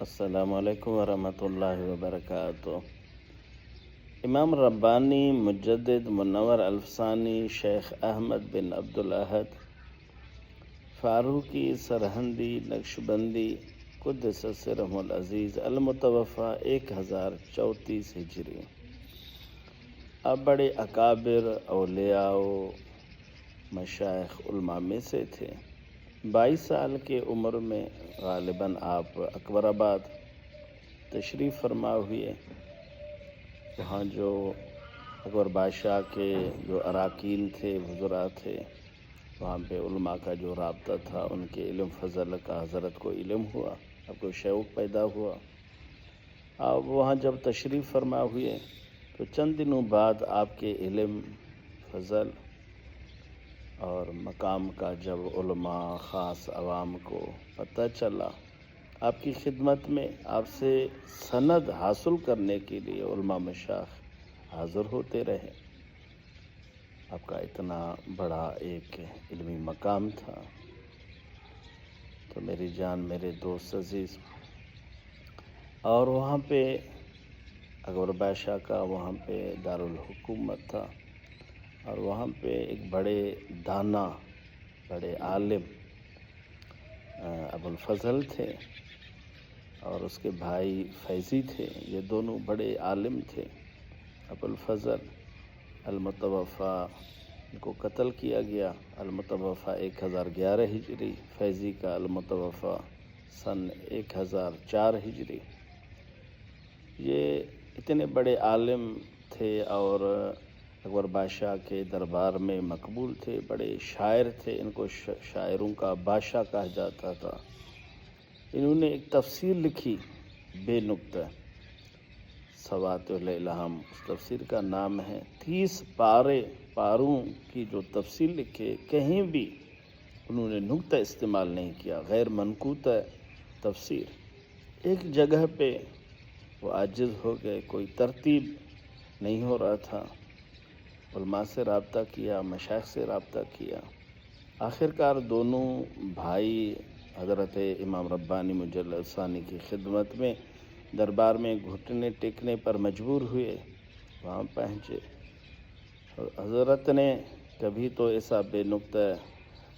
السلام علیکم ورحمۃ اللہ وبرکاتہ۔ امام ربانی مجدد منور الفسانی شیخ احمد بن عبدالاحد فاروقی سرہندی نقشبندی قدس سرہم العزیز المتوفی 1034 ہجری۔ اب بڑے اکابر اولیاء و مشائخ علماء میں سے تھے۔ 22 سال کے عمر میں غالباً آپ اکبر آباد تشریف فرما ہوئے۔ وہاں جو اکبر بادشاہ کے جو اراکین تھے، وزراء تھے، وہاں پہ علماء کا جو رابطہ تھا، ان کے علم فضل کا حضرت کو علم ہوا، اب کو شوق پیدا ہوا۔ اب وہاں جب تشریف فرما ہوئے تو چند دنوں بعد آپ کے علم فضل اور مقام کا جب علماء خاص عوام کو پتہ چلا، آپ کی خدمت میں آپ سے سند حاصل کرنے کے لیے علماء مشائخ حاضر ہوتے رہے۔ آپ کا اتنا بڑا ایک علمی مقام تھا۔ تو میری جان، میرے دوست عزیز، اور وہاں پہ اکبر بادشاہ کا وہاں پہ دارالحکومت تھا، اور وہاں پہ ایک بڑے دانا، بڑے عالم ابوالفضل تھے، اور اس کے بھائی فیضی تھے۔ یہ دونوں بڑے عالم تھے۔ ابوالفضل المتوفی کو قتل کیا گیا، المتوفی 1011 ہجری، فیضی کا المتوفی سن 1004 ہجری۔ یہ اتنے بڑے عالم تھے اور اکبر بادشاہ کے دربار میں مقبول تھے، بڑے شاعر تھے، ان کو شاعروں کا بادشاہ کہا جاتا تھا۔ انہوں نے ایک تفسیر لکھی بے نقطہ، سوات الالہام، اس تفسیر کا نام ہے۔ 30 پاروں کی جو تفسیر لکھے، کہیں بھی انہوں نے نقطہ استعمال نہیں کیا، غیر منقوطہ تفسیر۔ ایک جگہ پہ وہ عاجز ہو گئے، کوئی ترتیب نہیں ہو رہا تھا، علماء سے رابطہ کیا، مشائخ سے رابطہ کیا۔ آخرکار دونوں بھائی حضرت امام ربانی مجدد الفسانی کی خدمت میں دربار میں گھٹنے ٹیکنے پر مجبور ہوئے، وہاں پہنچے۔ حضرت نے کبھی تو ایسا بے نقطہ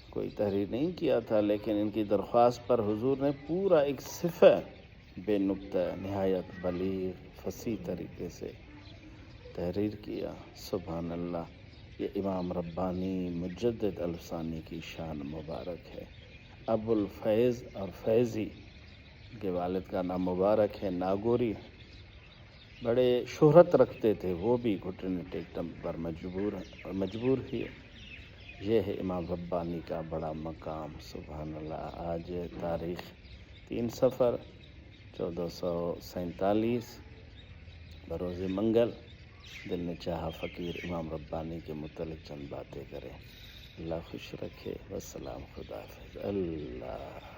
کوئی تحریر نہیں کیا تھا، لیکن ان کی درخواست پر حضور نے پورا ایک صفحہ بے نقطہ نہایت بلیغ فصیح طریقے سے تحریر کیا۔ سبحان اللہ! یہ امام ربانی مجدد الفسانی کی شان مبارک ہے۔ ابوالفیض اور فیضی کے والد کا نام مبارک ہے، ناگوری، بڑے شہرت رکھتے تھے، وہ بھی گھٹنے ٹیکنے پر مجبور ہوئے۔ یہ ہے امام ربانی کا بڑا مقام۔ سبحان اللہ! آج تاریخ 3 صفر 1447 بروز منگل، دل نے چاہا فقیر امام ربانی کے متعلق چند باتیں کریں۔ اللہ خوش رکھے۔ والسلام، خدا حافظ۔ اللہ